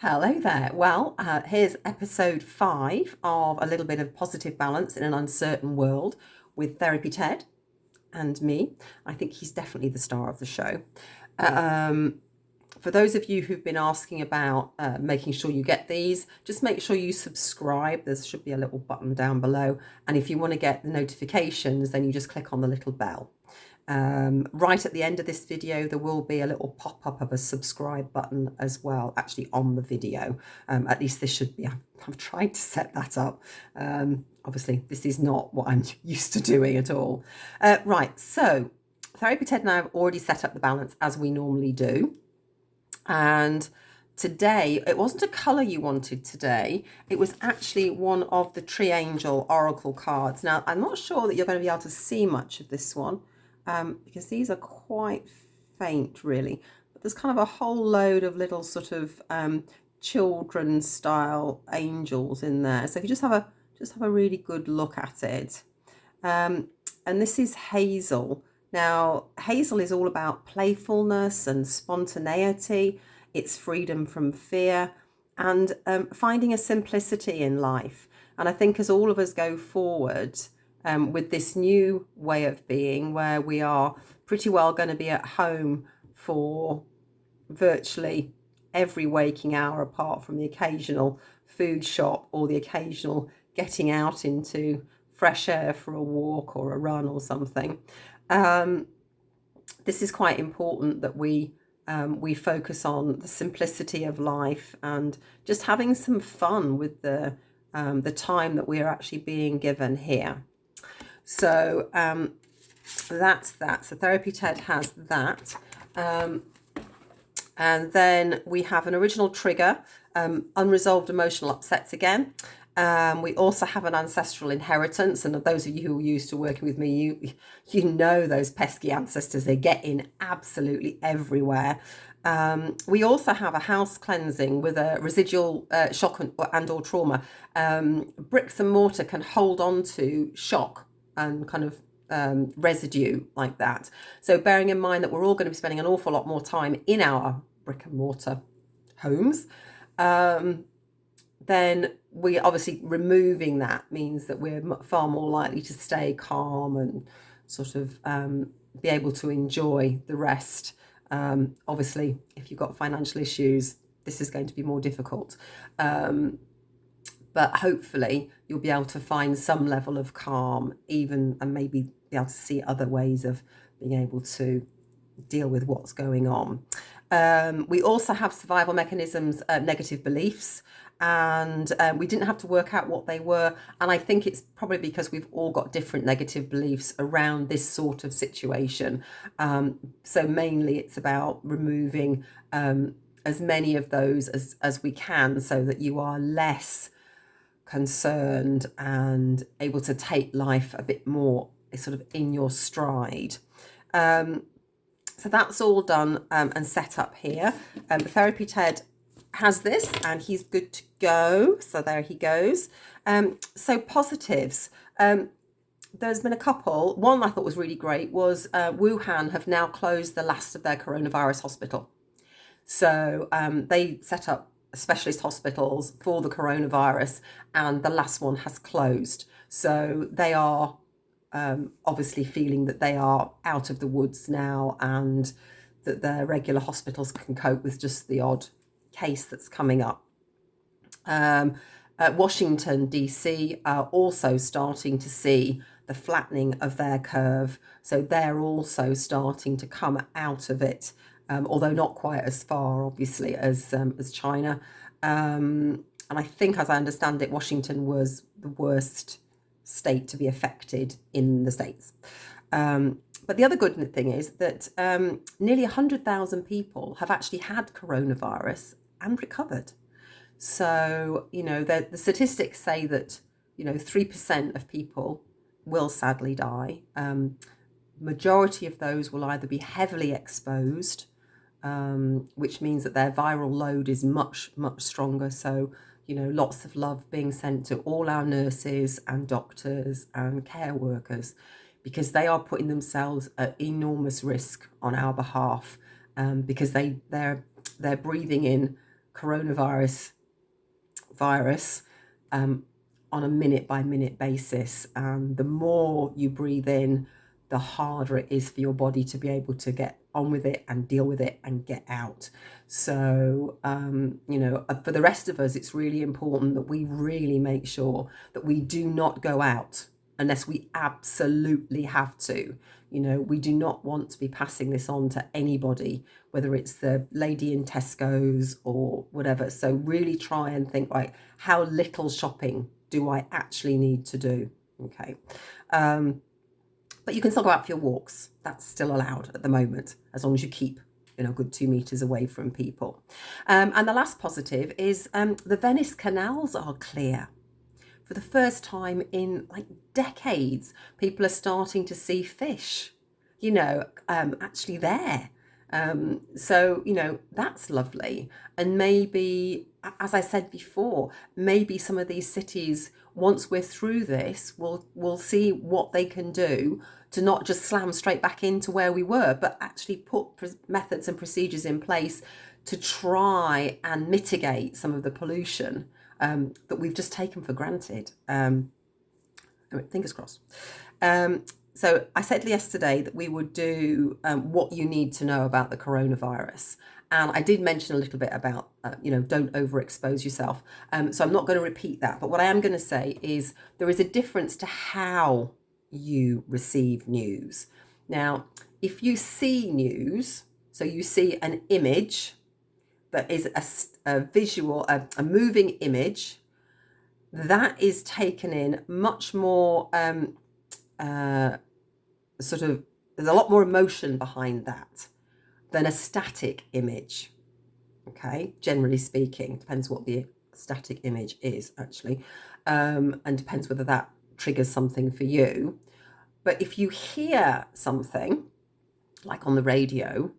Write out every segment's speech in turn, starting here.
Hello there. Well, here's episode 5 of A Little Bit of Positive Balance in an Uncertain World with Therapy Ted and me. I think he's definitely the star of the show. Um, for those of you who've been asking about making sure you get these, just make sure you subscribe. There should be a little button down below. And if you want to get the notifications, then you just click on the little bell. Right at the end of this video, there will be a little pop-up of a subscribe button as well, actually on the video. At least this should be. I've tried to set that up. Obviously, this is not what I'm used to doing at all. Right, so Therapy Ted and I have already set up the balance as we normally do. And today, it wasn't a colour you wanted today. It was actually one of the Tree Angel Oracle cards. Now, I'm not sure that you're going to be able to see much of this one because these are quite faint, really. But there's kind of a whole load of little sort of children's style angels in there. So if you just have a really good look at it. And this is Hazel. Now, Hazel is all about playfulness and spontaneity. It's freedom from fear and finding a simplicity in life. And I think as all of us go forward with this new way of being, where we are pretty well going to be at home for virtually every waking hour, apart from the occasional food shop or the occasional getting out into fresh air for a walk or a run or something. This is quite important that we focus on the simplicity of life and just having some fun with the time that we are actually being given here. So that's that. So Therapy Ted has that. And then we have an original trigger, unresolved emotional upsets again. We also have an ancestral inheritance, and those of you who are used to working with me, you know those pesky ancestors. They get in absolutely everywhere. We also have a house cleansing with a residual shock and or trauma. Bricks and mortar can hold on to shock and kind of residue like that. So bearing in mind that we're all going to be spending an awful lot more time in our brick and mortar homes, then we obviously removing that means that we're far more likely to stay calm and sort of be able to enjoy the rest. Obviously, if you've got financial issues, this is going to be more difficult. But hopefully you'll be able to find some level of calm, even, and maybe be able to see other ways of being able to deal with what's going on. We also have survival mechanisms, negative beliefs, and we didn't have to work out what they were. And I think it's probably because we've all got different negative beliefs around this sort of situation. So mainly it's about removing as many of those as we can, so that you are less concerned and able to take life a bit more sort of in your stride. So that's all done and set up here. Therapy Ted has this and he's good to go. So there he goes. So positives. There's been a couple. One I thought was really great was Wuhan have now closed the last of their coronavirus hospital. So they set up specialist hospitals for the coronavirus, and the last one has closed. So they are obviously feeling that they are out of the woods now, and that their regular hospitals can cope with just the odd case that's coming up. Washington, D.C. are also starting to see the flattening of their curve. So they're also starting to come out of it, although not quite as far, obviously, as China. And I think, as I understand it, Washington was the worst state to be affected in the States. But the other good thing is that nearly 100,000 people have actually had coronavirus and recovered. So, the statistics say that, 3% of people will sadly die. Majority of those will either be heavily exposed, which means that their viral load is much, much stronger. So, lots of love being sent to all our nurses and doctors and care workers, because they are putting themselves at enormous risk on our behalf, because they're breathing in coronavirus virus on a minute by minute basis. And the more you breathe in, the harder it is for your body to be able to get on with it and deal with it and get out. So, for the rest of us, it's really important that we really make sure that we do not go out unless we absolutely have to. We do not want to be passing this on to anybody, whether it's the lady in Tesco's or whatever. So really try and think, like, how little shopping do I actually need to do? Okay. But you can still go out for your walks. That's still allowed at the moment, as long as you keep a good 2 meters away from people. And the last positive is the Venice canals are clear. For the first time in like decades, people are starting to see fish, actually there. So, that's lovely. And maybe, as I said before, maybe some of these cities, once we're through this, we'll see what they can do to not just slam straight back into where we were, but actually put methods and procedures in place to try and mitigate some of the pollution that we've just taken for granted. Fingers crossed. So I said yesterday that we would do what you need to know about the coronavirus. And I did mention a little bit about, don't overexpose yourself. So I'm not going to repeat that. But what I am going to say is there is a difference to how you receive news. Now, if you see news, so you see an image that is a visual, a moving image, that is taken in much more there's a lot more emotion behind that than a static image. Okay, generally speaking, depends what the static image is actually, and depends whether that triggers something for you. But if you hear something like on the radio,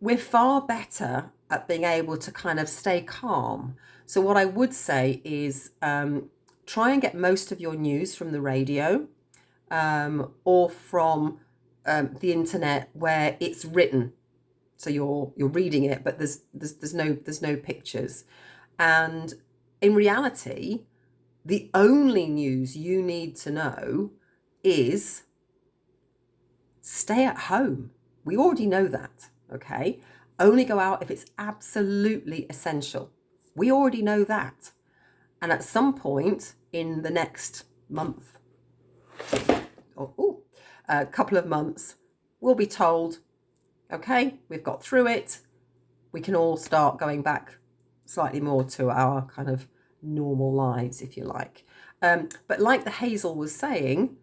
we're far better at being able to kind of stay calm. So what I would say is try and get most of your news from the radio or from the internet where it's written. So you're reading it, but there's no pictures. And in reality, the only news you need to know is stay at home. We already know that, okay? Only go out if it's absolutely essential. We already know that. And at some point in the next month, or a couple of months, we'll be told, okay, we've got through it. We can all start going back slightly more to our kind of normal lives, if you like. But like the Hazel was saying,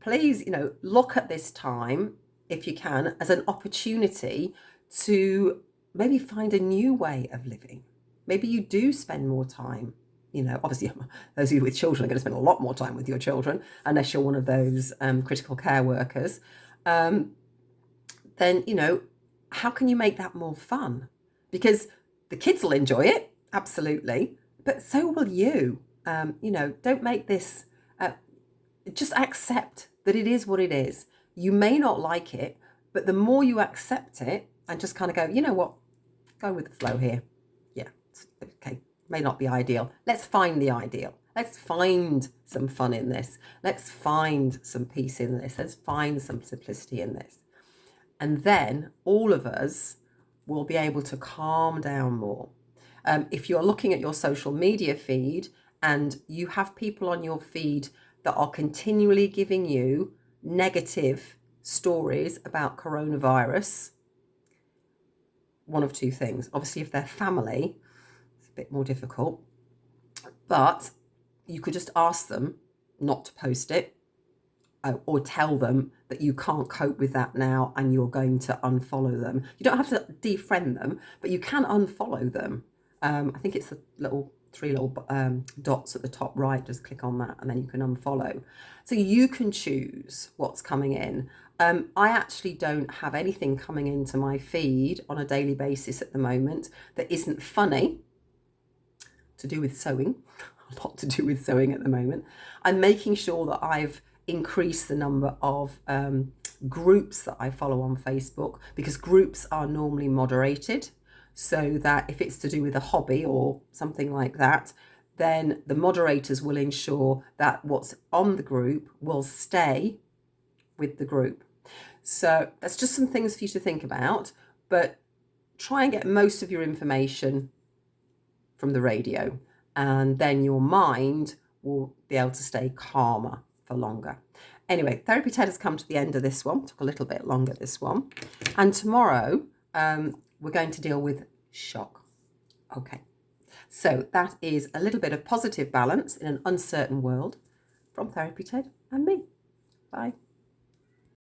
please, look at this time, if you can, as an opportunity to maybe find a new way of living. Maybe you do spend more time. Obviously, those of you with children are going to spend a lot more time with your children, unless you're one of those critical care workers. Then, how can you make that more fun? Because the kids will enjoy it, absolutely, but so will you. Don't make this, just accept that it is what it is. You may not like it, but the more you accept it and just kind of go, you know what, go with the flow here. Yeah, okay, may not be ideal. Let's find the ideal. Let's find some fun in this. Let's find some peace in this. Let's find some simplicity in this. And then all of us will be able to calm down more. If you're looking at your social media feed and you have people on your feed that are continually giving you negative stories about coronavirus, one of two things. Obviously, if they're family, it's a bit more difficult, but you could just ask them not to post it, or tell them that you can't cope with that now and you're going to unfollow them. You don't have to defriend them, but you can unfollow them. I think it's the three little dots at the top right. Just click on that and then you can unfollow. So you can choose what's coming in. I actually don't have anything coming into my feed on a daily basis at the moment that isn't funny, to do with sewing. A lot to do with sewing at the moment. I'm making sure that I've increased the number of groups that I follow on Facebook, because groups are normally moderated. so that if it's to do with a hobby or something like that, then the moderators will ensure that what's on the group will stay with the group. So that's just some things for you to think about, but try and get most of your information from the radio, and then your mind will be able to stay calmer for longer. Anyway, Therapy Ted has come to the end of this one. Took a little bit longer, this one. And tomorrow, we're going to deal with shock. Okay. So that is a little bit of positive balance in an uncertain world from Therapy Ted and me. Bye.